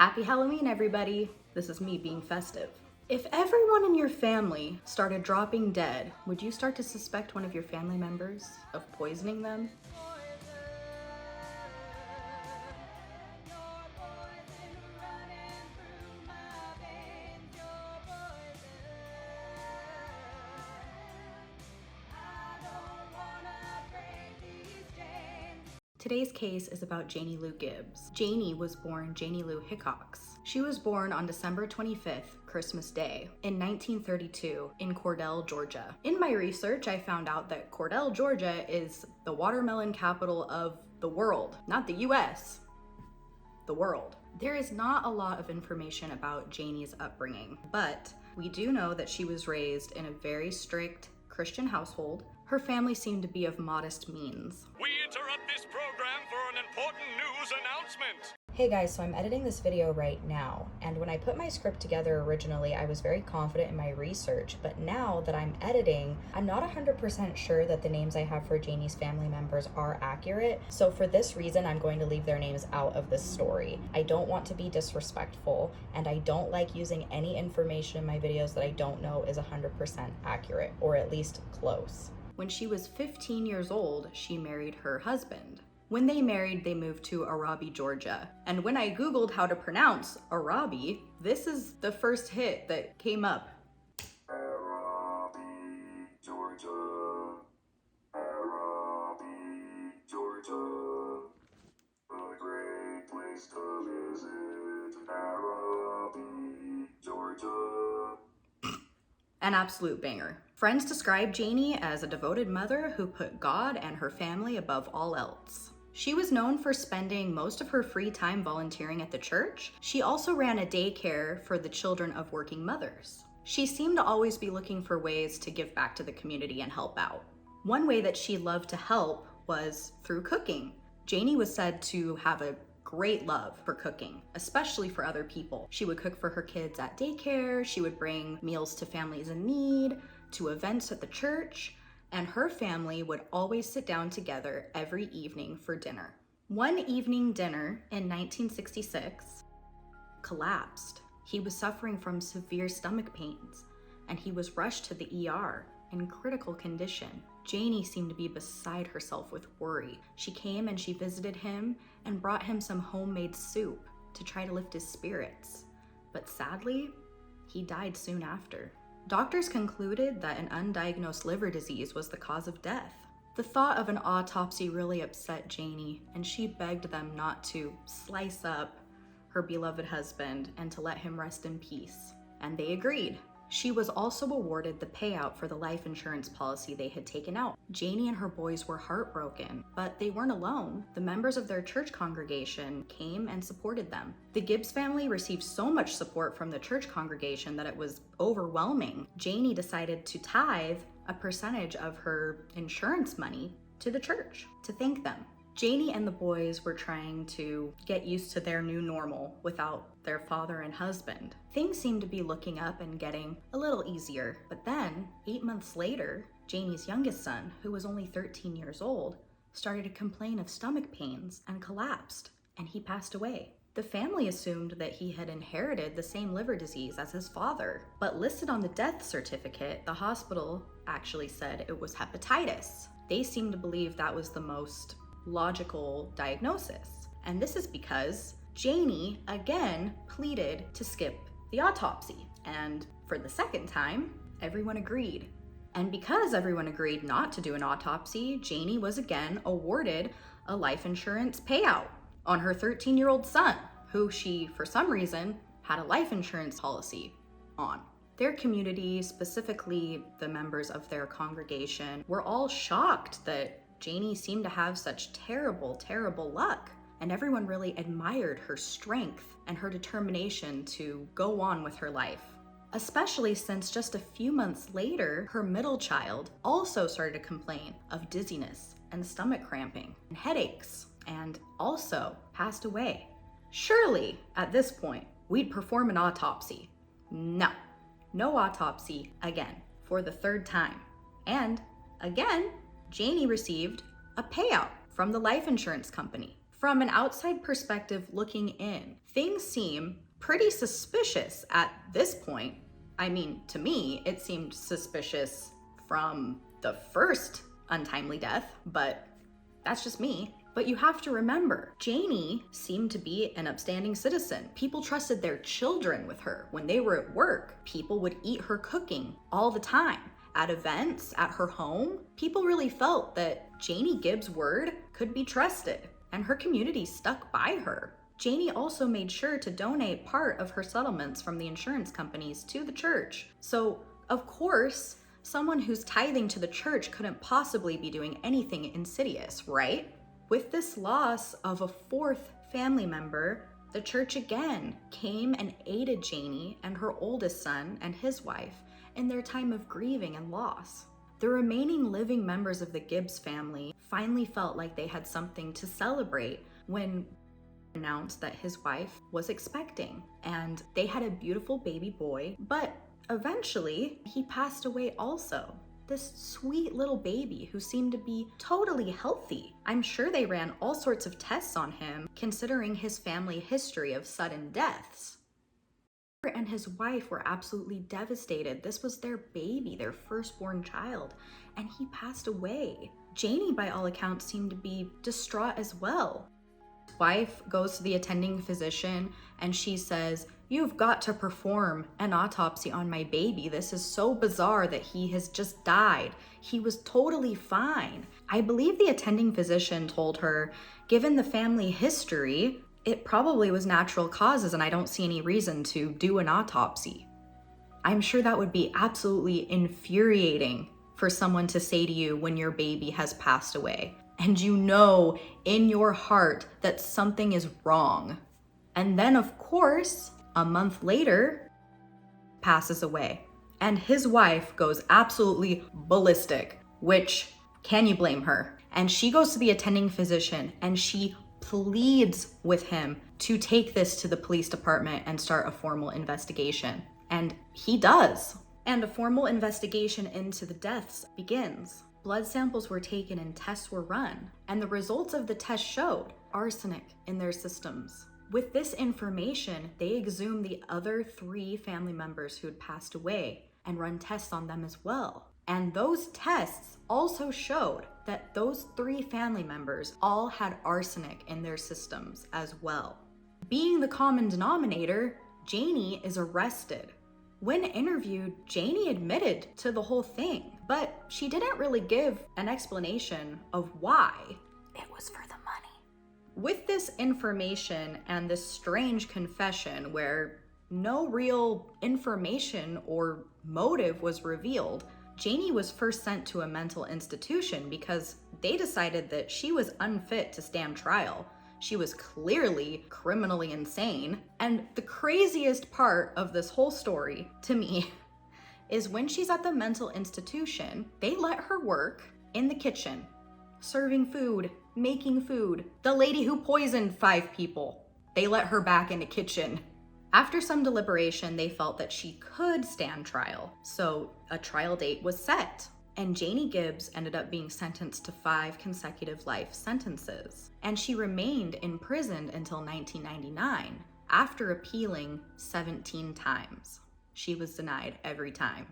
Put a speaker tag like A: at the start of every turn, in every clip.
A: Happy Halloween, everybody. This is me being festive. If everyone in your family started dropping dead, would you start to suspect one of your family members of poisoning them? Today's case is about Janie Lou Gibbs. Janie was born Janie Lou Hickox. She was born on December 25th, Christmas Day, in 1932 in Cordell, Georgia. In my research, I found out that Cordell, Georgia is the watermelon capital of the world, not the US, the world. There is not a lot of information about Janie's upbringing, but we do know that she was raised in a very strict Christian household. Her family seemed to be of modest means.
B: We interrupt this program for an important news announcement.
A: Hey guys, so I'm editing this video right now, and when I put my script together originally, I was very confident in my research, but now that I'm editing, I'm not 100% sure that the names I have for Janie's family members are accurate, so for this reason, I'm going to leave their names out of this story. I don't want to be disrespectful, and I don't like using any information in my videos that I don't know is 100% accurate, or at least close. When she was 15 years old, she married her husband. When they married, they moved to Arabi, Georgia. And when I Googled how to pronounce Arabi, this is the first hit that came up.
C: Arabi, Georgia. Arabi, Georgia. A great place to visit. Arabi, Georgia.
A: An absolute banger. Friends describe Janie as a devoted mother who put God and her family above all else. She was known for spending most of her free time volunteering at the church. She also ran a daycare for the children of working mothers. She seemed to always be looking for ways to give back to the community and help out. One way that she loved to help was through cooking. Janie was said to have a great love for cooking, especially for other people. She would cook for her kids at daycare, she would bring meals to families in need, to events at the church, and her family would always sit down together every evening for dinner. One evening dinner in 1966 collapsed. He was suffering from severe stomach pains, and he was rushed to the ER in critical condition. Janie seemed to be beside herself with worry. She came and she visited him and brought him some homemade soup to try to lift his spirits. But sadly, he died soon after. Doctors concluded that an undiagnosed liver disease was the cause of death. The thought of an autopsy really upset Janie, and she begged them not to slice up her beloved husband and to let him rest in peace. And they agreed. She was also awarded the payout for the life insurance policy they had taken out. Janie and her boys were heartbroken, but they weren't alone. The members of their church congregation came and supported them. The Gibbs family received so much support from the church congregation that it was overwhelming. Janie decided to tithe a percentage of her insurance money to the church to thank them. Janie and the boys were trying to get used to their new normal without their father and husband. Things seemed to be looking up and getting a little easier, but then 8 months later, Janie's youngest son, who was only 13 years old, started to complain of stomach pains and collapsed, and he passed away. The family assumed that he had inherited the same liver disease as his father, but listed on the death certificate, the hospital actually said it was hepatitis. They seemed to believe that was the most logical diagnosis. And this is because Janie again pleaded to skip the autopsy. And for the second time, everyone agreed. And because everyone agreed not to do an autopsy, Janie was again awarded a life insurance payout on her 13-year-old son, who she, for some reason, had a life insurance policy on. Their community, specifically the members of their congregation, were all shocked that Janie seemed to have such terrible, terrible luck, and everyone really admired her strength and her determination to go on with her life. Especially since just a few months later, her middle child also started to complain of dizziness and stomach cramping and headaches, and also passed away. Surely, at this point, we'd perform an autopsy. No autopsy again, for the third time. And again, Janie received a payout from the life insurance company From an outside perspective looking in, things seem pretty suspicious at this point. I mean, to me, it seemed suspicious from the first untimely death, but that's just me. But you have to remember, Janie seemed to be an upstanding citizen. People trusted their children with her. When they were at work, people would eat her cooking all the time. At events, at her home, people really felt that Janie Gibbs' word could be trusted, and her community stuck by her. Janie also made sure to donate part of her settlements from the insurance companies to the church. So, of course, someone who's tithing to the church couldn't possibly be doing anything insidious, right? With this loss of a fourth family member, the church again came and aided Janie and her oldest son and his wife in their time of grieving and loss. The remaining living members of the Gibbs family finally felt like they had something to celebrate when announced that his wife was expecting, and they had a beautiful baby boy, but eventually he passed away also. This sweet little baby who seemed to be totally healthy. I'm sure they ran all sorts of tests on him, considering his family history of sudden deaths. And his wife were absolutely devastated. This was their baby, their firstborn child, and he passed away. Janie, by all accounts, seemed to be distraught as well. His wife goes to the attending physician and she says, "You've got to perform an autopsy on my baby. This is so bizarre that he has just died. He was totally fine." I believe the attending physician told her, given the family history, it probably was natural causes and I don't see any reason to do an autopsy. I'm sure that would be absolutely infuriating for someone to say to you when your baby has passed away, and you know in your heart that something is wrong. And then, of course, a month later, passes away. And his wife goes absolutely ballistic, which, can you blame her? And she goes to the attending physician and she pleads with him to take this to the police department and start a formal investigation. And he does. And a formal investigation into the deaths begins. Blood samples were taken and tests were run. And the results of the test showed arsenic in their systems. With this information, they exhumed the other 3 family members who had passed away and run tests on them as well. And those tests also showed that those 3 family members all had arsenic in their systems as well. Being the common denominator, Janie is arrested. When interviewed, Janie admitted to the whole thing, but she didn't really give an explanation of why. It was for the money. With this information and this strange confession where no real information or motive was revealed, Janie was first sent to a mental institution because they decided that she was unfit to stand trial. She was clearly criminally insane. And the craziest part of this whole story, to me, is when she's at the mental institution, they let her work in the kitchen, serving food, making food. The lady who poisoned 5 people, they let her back in the kitchen. After some deliberation, they felt that she could stand trial, so a trial date was set. And Janie Gibbs ended up being sentenced to 5 consecutive life sentences. And she remained imprisoned until 1999, after appealing 17 times. She was denied every time.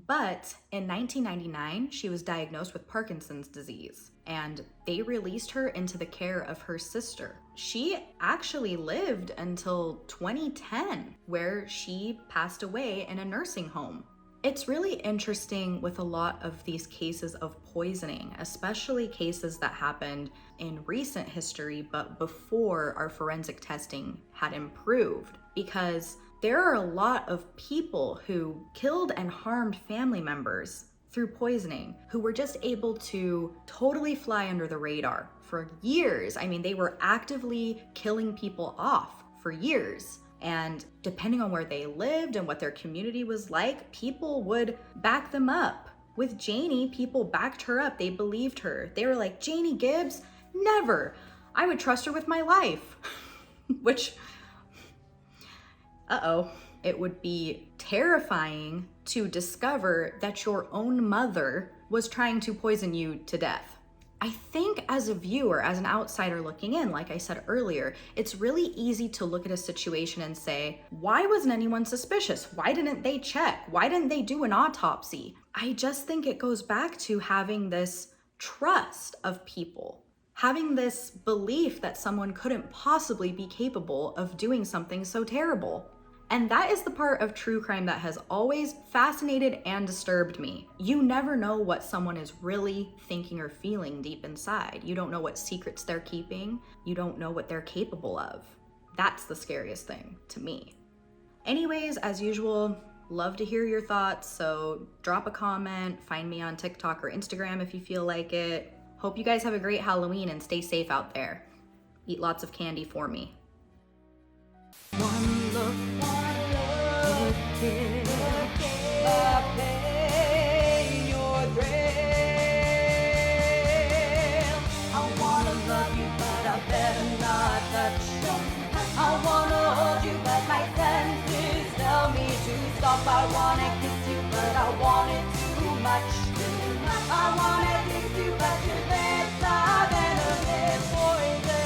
A: But in 1999, she was diagnosed with Parkinson's disease, and they released her into the care of her sister. She actually lived until 2010, where she passed away in a nursing home. It's really interesting with a lot of these cases of poisoning, especially cases that happened in recent history, but before our forensic testing had improved, because there are a lot of people who killed and harmed family members through poisoning who were just able to totally fly under the radar for years. I mean, they were actively killing people off for years. And depending on where they lived and what their community was like, people would back them up. With Janie, people backed her up. They believed her. They were like, Janie Gibbs? Never. I would trust her with my life. Which, it would be terrifying to discover that your own mother was trying to poison you to death. I think as a viewer, as an outsider looking in, like I said earlier, it's really easy to look at a situation and say, why wasn't anyone suspicious? Why didn't they check? Why didn't they do an autopsy? I just think it goes back to having this trust of people, having this belief that someone couldn't possibly be capable of doing something so terrible. And that is the part of true crime that has always fascinated and disturbed me. You never know what someone is really thinking or feeling deep inside. You don't know what secrets they're keeping. You don't know what they're capable of. That's the scariest thing to me. Anyways, as usual, love to hear your thoughts, so drop a comment, find me on TikTok or Instagram if you feel like it. Hope you guys have a great Halloween and stay safe out there. Eat lots of candy for me.
D: One look in my pain, your thrill. I wanna love you, but I better not touch you. I wanna hold you, but my senses tell me to stop. I wanna kiss you, but I want it too much. I wanna kiss you, but your lips are venomous poison.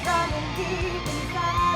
D: Running deep inside.